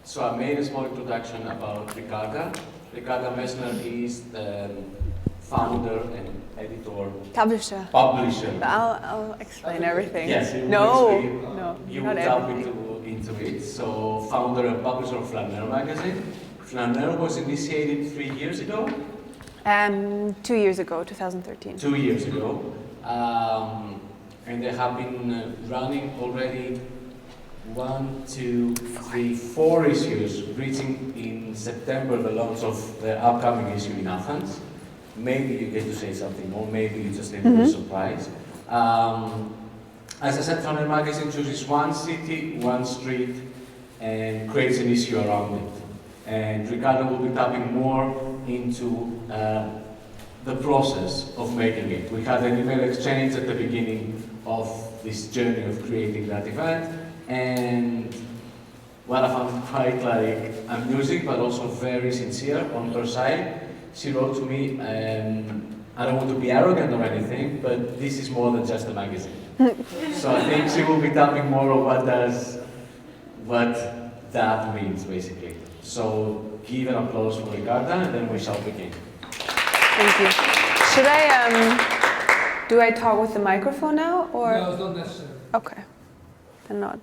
So I made a small introduction about Ricarda. Ricarda Messner is the founder and editor. Publisher. Publisher. I'll explain everything. Yes, you will delve into it. So founder and publisher of Flaneur Magazine. Flaneur was initiated 3 years ago. 2 years ago, 2013. 2 years ago. And they have been running already 1, 2, 3, 4 issues, reaching in September the launch of the upcoming issue in Athens. Maybe you get to say something more, maybe you just need to be surprised. As I said, Flaneur Magazine chooses one city, one street, and creates an issue around it. And Ricarda will be tapping more into the process of making it. We had an email exchange at the beginning of this journey of creating that event, and what I found quite amusing, but also very sincere on her side. She wrote to me, I don't want to be arrogant or anything, but this is more than just a magazine. So I think she will be tapping more of what that means, basically. So give an applause for Ricarda, and then we shall begin. Thank you. Should do I talk with the microphone now, or? No, it's not necessary. Okay, then not.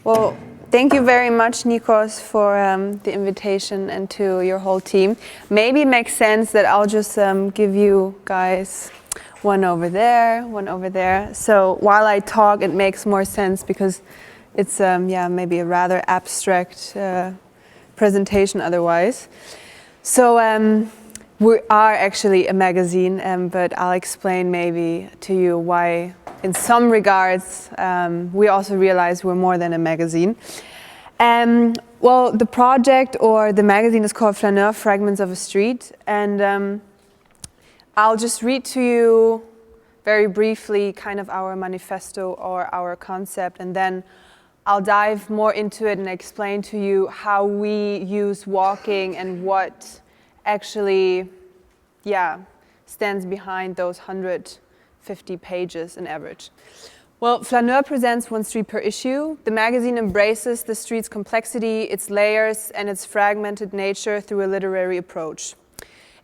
Well, thank you very much, Nikos, for the invitation, and to your whole team. Maybe it makes sense that I'll just give you guys one over there, one over there. So while I talk, it makes more sense because it's maybe a rather abstract presentation otherwise. So we are actually a magazine, but I'll explain maybe to you why, in some regards, we also realize we're more than a magazine. Well, the project or the magazine is called Flaneur, Fragments of a Street, and I'll just read to you very briefly kind of our manifesto or our concept, and then I'll dive more into it and explain to you how we use walking and what actually, stands behind those 150 pages in average. Well, Flaneur presents one street per issue. The magazine embraces the street's complexity, its layers, and its fragmented nature through a literary approach.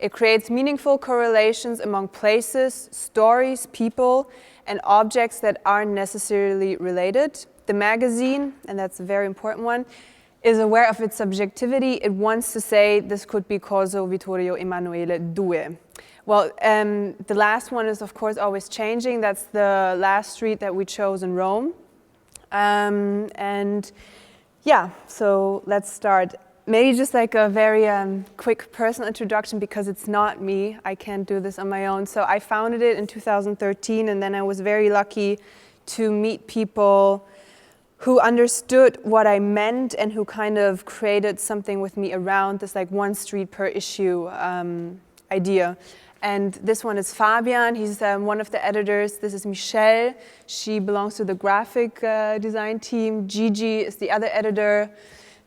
It creates meaningful correlations among places, stories, people, and objects that aren't necessarily related. The magazine, and that's a very important one, is aware of its subjectivity. It wants to say this could be Corso Vittorio Emanuele II. Well, the last one is of course always changing. That's the last street that we chose in Rome. So let's start. Maybe just like a very quick personal introduction, because it's not me. I can't do this on my own. So I founded it in 2013, and then I was very lucky to meet people who understood what I meant and who kind of created something with me around this like one street per issue idea. And this one is Fabian, he's one of the editors. This is Michelle, she belongs to the graphic design team. Gigi is the other editor.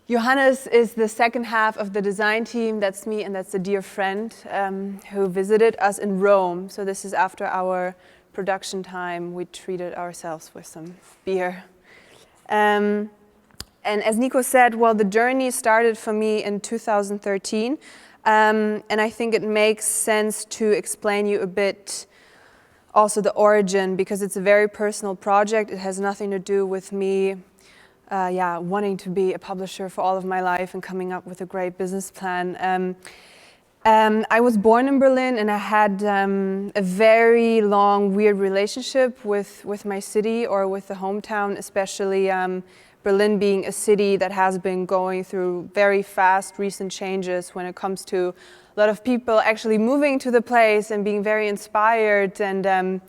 Johannes is the second half of the design team. That's me, and that's a dear friend who visited us in Rome. So this is after our production time. We treated ourselves with some beer. And as Nico said, well, the journey started for me in 2013. And I think it makes sense to explain you a bit also the origin, because it's a very personal project. It has nothing to do with me wanting to be a publisher for all of my life and coming up with a great business plan. I was born in Berlin, and I had a very long, weird relationship with my city, or with the hometown, especially Berlin being a city that has been going through very fast recent changes when it comes to a lot of people actually moving to the place and being very inspired and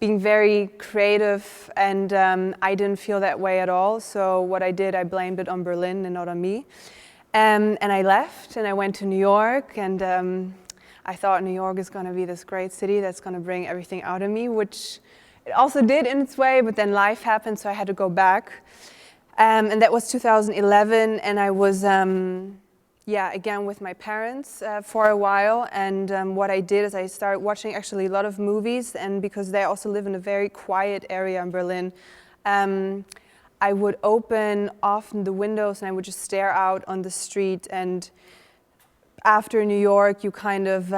being very creative, and I didn't feel that way at all. So what I did, I blamed it on Berlin and not on me. And I left, and I went to New York, and I thought New York is going to be this great city that's going to bring everything out of me, which it also did in its way, but then life happened, so I had to go back. And that was 2011, and I was, again with my parents for a while. And what I did is I started watching actually a lot of movies, and because they also live in a very quiet area in Berlin, I would open often the windows and I would just stare out on the street. And after New York, you kind of,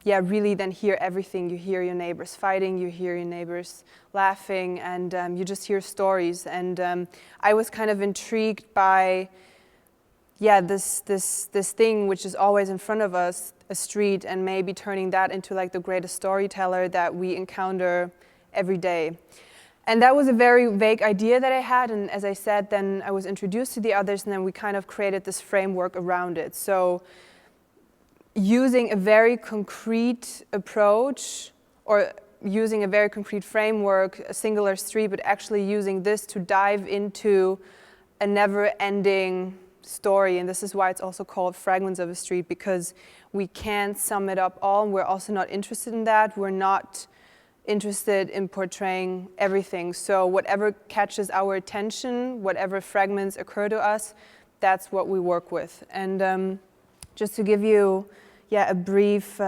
really then hear everything. You hear your neighbors fighting, you hear your neighbors laughing, and you just hear stories. And I was kind of intrigued by, this thing which is always in front of us, a street, and maybe turning that into like the greatest storyteller that we encounter every day. And that was a very vague idea that I had, and as I said, then I was introduced to the others, and then we kind of created this framework around it. So using a very concrete approach, or using a very concrete framework, a singular street, but actually using this to dive into a never-ending story. And this is why it's also called Fragments of a Street, because we can't sum it up all, and we're also not interested in that. We're not interested in portraying everything. So whatever catches our attention, whatever fragments occur to us, that's what we work with. And just to give you a brief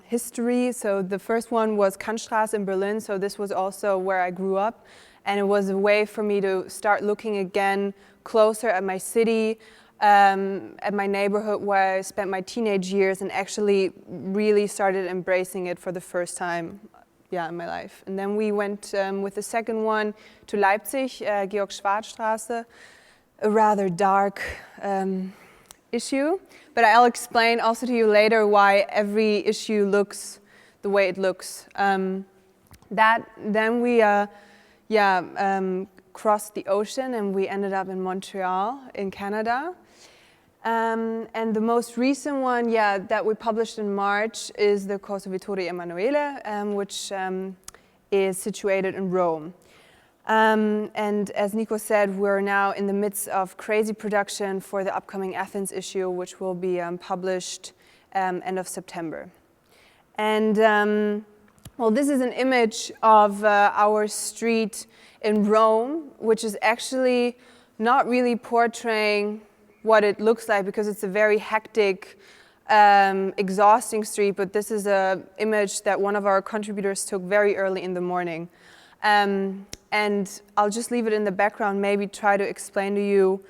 history. So the first one was Kantstraße in Berlin. So this was also where I grew up. And it was a way for me to start looking again closer at my city, at my neighborhood where I spent my teenage years, and actually really started embracing it for the first time in my life. And then we went with the second one to Leipzig, Georg-Schwarz-Straße, a rather dark issue. But I'll explain also to you later why every issue looks the way it looks. Then we crossed the ocean and we ended up in Montreal in Canada. And the most recent one, that we published in March is the Corso Vittorio Emanuele, which is situated in Rome. And as Nico said, we're now in the midst of crazy production for the upcoming Athens issue, which will be published end of September. And this is an image of our street in Rome, which is actually not really portraying what it looks like, because it's a very hectic, exhausting street, but this is an image that one of our contributors took very early in the morning. And I'll just leave it in the background, maybe try to explain to you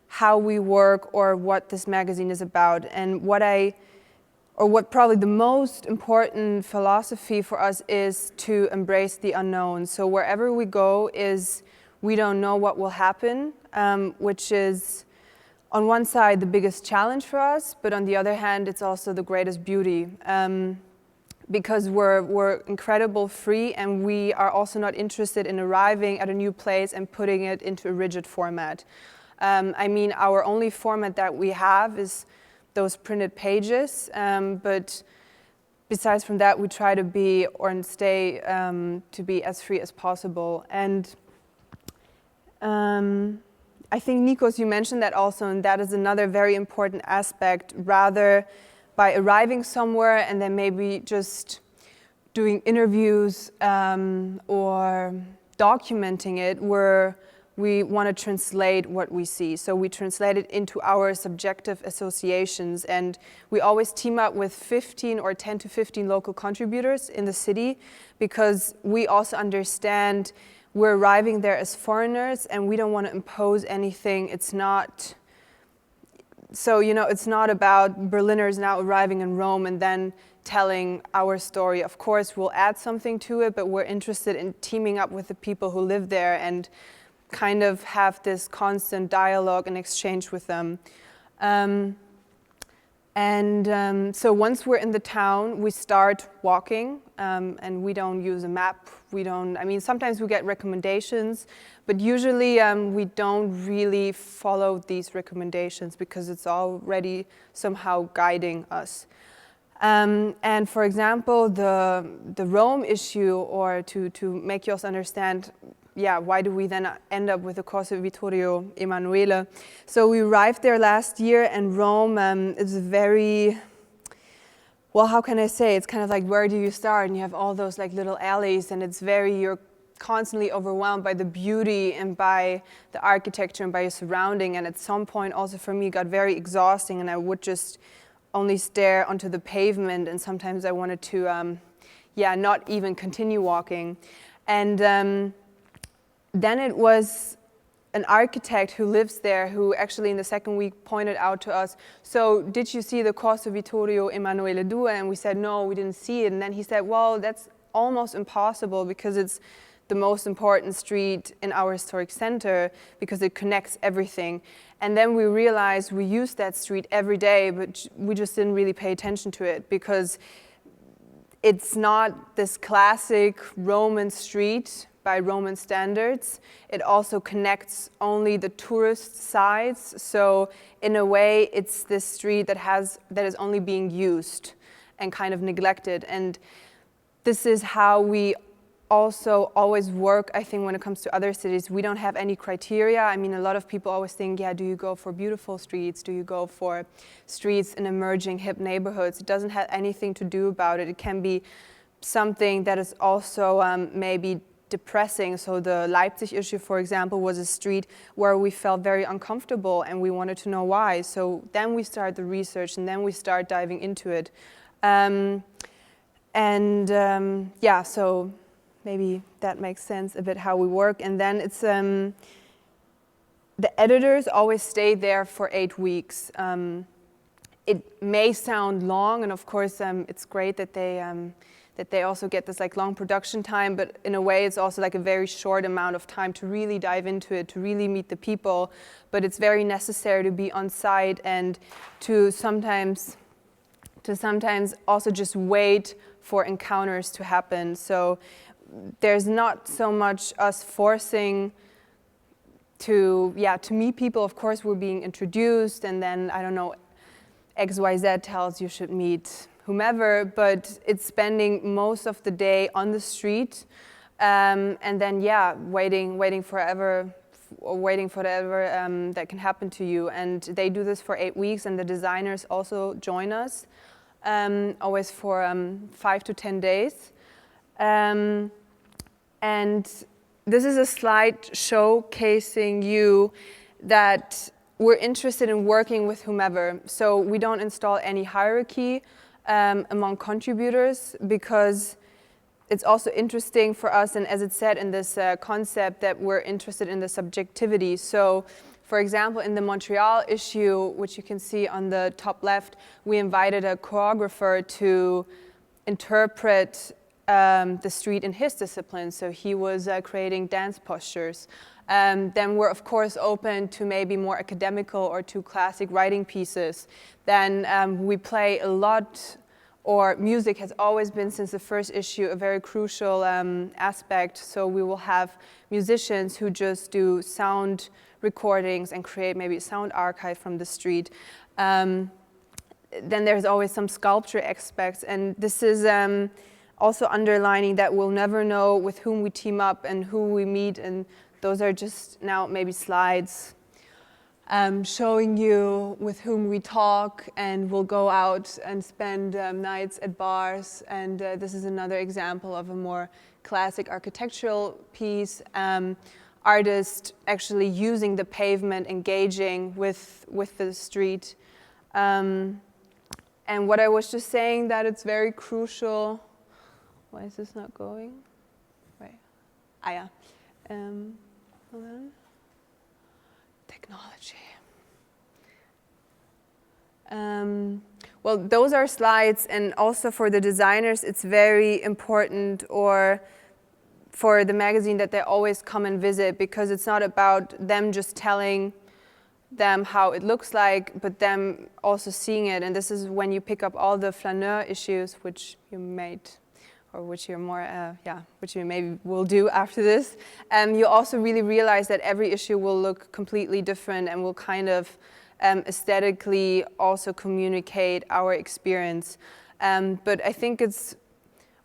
how we work or what this magazine is about. And what probably the most important philosophy for us is to embrace the unknown. So wherever we go we don't know what will happen, which is on one side the biggest challenge for us, but on the other hand it's also the greatest beauty. Because we're incredible free, and we are also not interested in arriving at a new place and putting it into a rigid format. Our only format that we have is those printed pages, but besides from that, we try to be stay to be as free as possible. And I think, Nikos, you mentioned that also, and that is another very important aspect. Rather, by arriving somewhere and then maybe just doing interviews or documenting it, we want to translate what we see. So we translate it into our subjective associations, and we always team up with 10 to 15 local contributors in the city, because we also understand we're arriving there as foreigners and we don't want to impose anything. It's not about Berliners now arriving in Rome and then telling our story. Of course, we'll add something to it, but we're interested in teaming up with the people who live there and kind of have this constant dialogue and exchange with them. So once we're in the town, we start walking, and we don't use a map. Sometimes we get recommendations, but usually we don't really follow these recommendations because it's already somehow guiding us. And for example, the Rome issue, or to make you understand, why do we then end up with the Corso Vittorio Emanuele? So we arrived there last year, and Rome is very, how can I say? It's kind of like, where do you start? And you have all those like little alleys, and you're constantly overwhelmed by the beauty and by the architecture and by your surrounding. And at some point, also for me, it got very exhausting, and I would just only stare onto the pavement, and sometimes I wanted to, not even continue walking. And then it was an architect who lives there who actually in the second week pointed out to us, so did you see the Corso Vittorio Emanuele II? And we said, no, we didn't see it. And then he said, well, that's almost impossible because it's the most important street in our historic center because it connects everything. And then we realized we used that street every day, but we just didn't really pay attention to it because it's not this classic Roman street by Roman standards. It also connects only the tourist sides. So in a way, it's this street that is only being used and kind of neglected. And this is how we also always work, I think, when it comes to other cities. We don't have any criteria. I mean, a lot of people always think, yeah, do you go for beautiful streets? Do you go for streets in emerging hip neighborhoods? It doesn't have anything to do about it. It can be something that is also maybe depressing. So the Leipzig issue, for example, was a street where we felt very uncomfortable and we wanted to know why. So then we start the research and then we start diving into it. Yeah, so maybe that makes sense a bit how we work. And then it's the editors always stay there for 8 weeks. It may sound long, and of course it's great that they also get this like long production time, but in a way it's also like a very short amount of time to really dive into it, to really meet the people. But it's very necessary to be on site and to sometimes also just wait for encounters to happen. So there's not so much us forcing to meet people. Of course, we're being introduced, and then, I don't know, XYZ tells you should meet whomever, but it's spending most of the day on the street, and then, waiting forever that can happen to you. And they do this for 8 weeks, and the designers also join us, always for 5 to 10 days. And this is a slide showcasing you that we're interested in working with whomever. So we don't install any hierarchy among contributors because it's also interesting for us, and as it said in this concept, that we're interested in the subjectivity. So for example, in the Montreal issue, which you can see on the top left, we invited a choreographer to interpret the street in his discipline. So he was creating dance postures. Then we're of course open to maybe more academical or to classic writing pieces. Then we play a lot, or music has always been since the first issue a very crucial aspect. So we will have musicians who just do sound recordings and create maybe a sound archive from the street. Then there's always some sculpture aspects, and this is also underlining that we'll never know with whom we team up and who we meet, and those are just now maybe slides showing you with whom we talk, and we'll go out and spend nights at bars. And this is another example of a more classic architectural piece. Artists actually using the pavement, engaging with the street. And what I was just saying, that it's very crucial. Why is this not going? Right. Yeah. Hold on. Technology. Well, those are slides, and also for the designers, it's very important, or for the magazine, that they always come and visit, because it's not about them just telling them how it looks like, but them also seeing it. And this is when you pick up all the Flaneur issues, which you made, or which you're more, which you maybe will do after this. You also really realize that every issue will look completely different and will kind of aesthetically also communicate our experience. But I think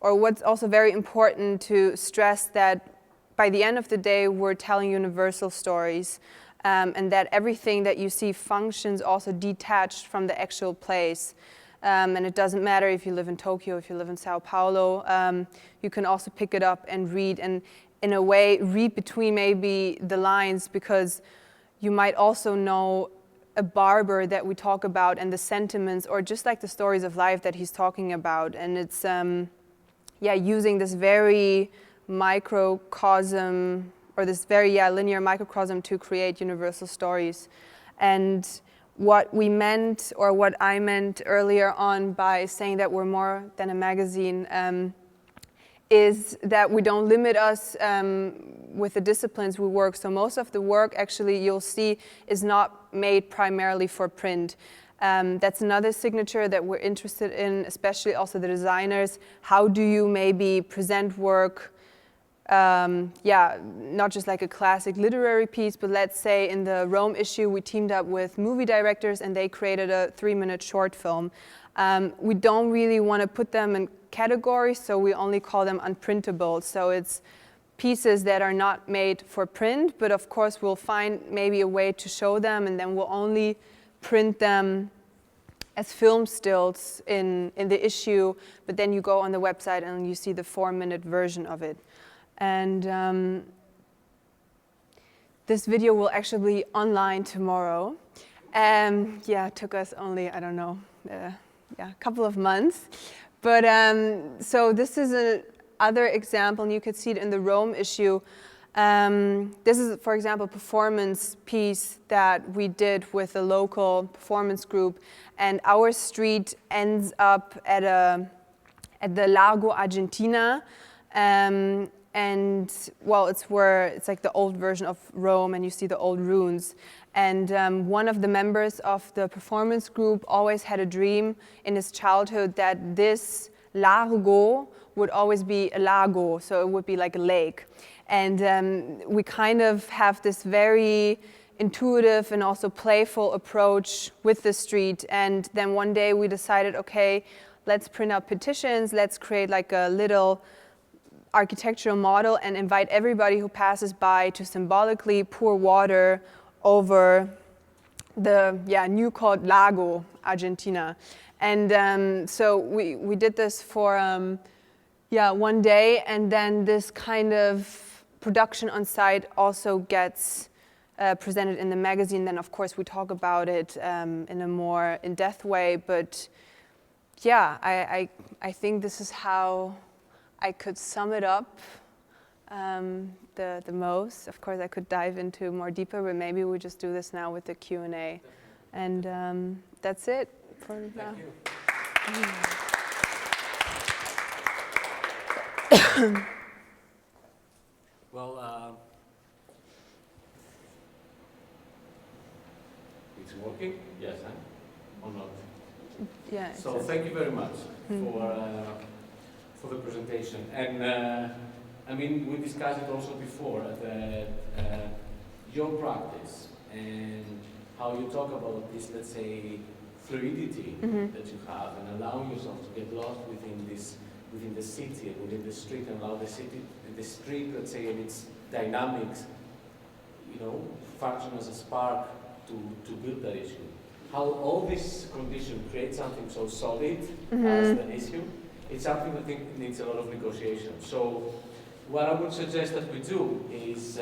what's also very important to stress, that by the end of the day, we're telling universal stories, and that everything that you see functions also detached from the actual place. And it doesn't matter if you live in Tokyo, if you live in Sao Paulo, you can also pick it up and read, and in a way read between maybe the lines, because you might also know a barber that we talk about and the sentiments, or just like the stories of life that he's talking about. And it's using this very microcosm, or this very linear microcosm to create universal stories. And what we meant, or what I meant earlier on by saying that we're more than a magazine, is that we don't limit us with the disciplines we work. So most of the work, actually, you'll see, is not made primarily for print. That's another signature that we're interested in, especially also the designers. How do you maybe present work, not just like a classic literary piece, but let's say in the Rome issue, we teamed up with movie directors and they created a 3-minute short film. We don't really want to put them in categories, so we only call them unprintable. So it's pieces that are not made for print, but of course we'll find maybe a way to show them, and then we'll only print them as film stills in the issue, but then you go on the website and you see the 4-minute version of it. And this video will actually be online tomorrow. It took us only, I don't know, a couple of months. But so this is another example, and you could see it in the Rome issue. This is, for example, a performance piece that we did with a local performance group, and our street ends up at the Largo Argentina. And well, it's like the old version of Rome, and you see the old ruins. And one of the members of the performance group always had a dream in his childhood that this Largo would always be a lago, so it would be like a lake. And we kind of have this very intuitive and also playful approach with the street. And then one day we decided, okay, let's print out petitions, let's create like a little architectural model and invite everybody who passes by to symbolically pour water over the new called Lago Argentina. And so we did this for one day, and then this kind of production on site also gets presented in the magazine. Then of course we talk about it in a more in-depth way, but I think this is how I could sum it up the most. Of course, I could dive into more deeper, but maybe we just do this now with the Q&A. And that's it for now. Well, it's working? Yes, huh? Or not? Yeah. So thank you very much for the presentation. And I mean, we discussed it also before, your practice and how you talk about this, let's say, fluidity that you have, and allowing yourself to get lost within the city and within the street, and allow the street, let's say, in its dynamics, function as a spark to build that issue. How all this condition creates something so solid as the issue, it's something I think needs a lot of negotiation. So what I would suggest that we do is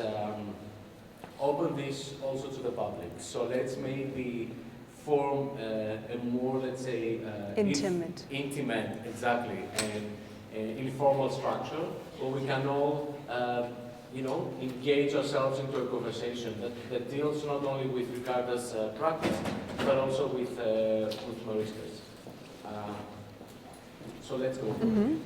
open this also to the public. So let's maybe form a more, let's say, intimate, exactly, and informal structure where we can all, engage ourselves into a conversation that deals not only with Ricarda's practice, but also with Mariska's. So let's go for it.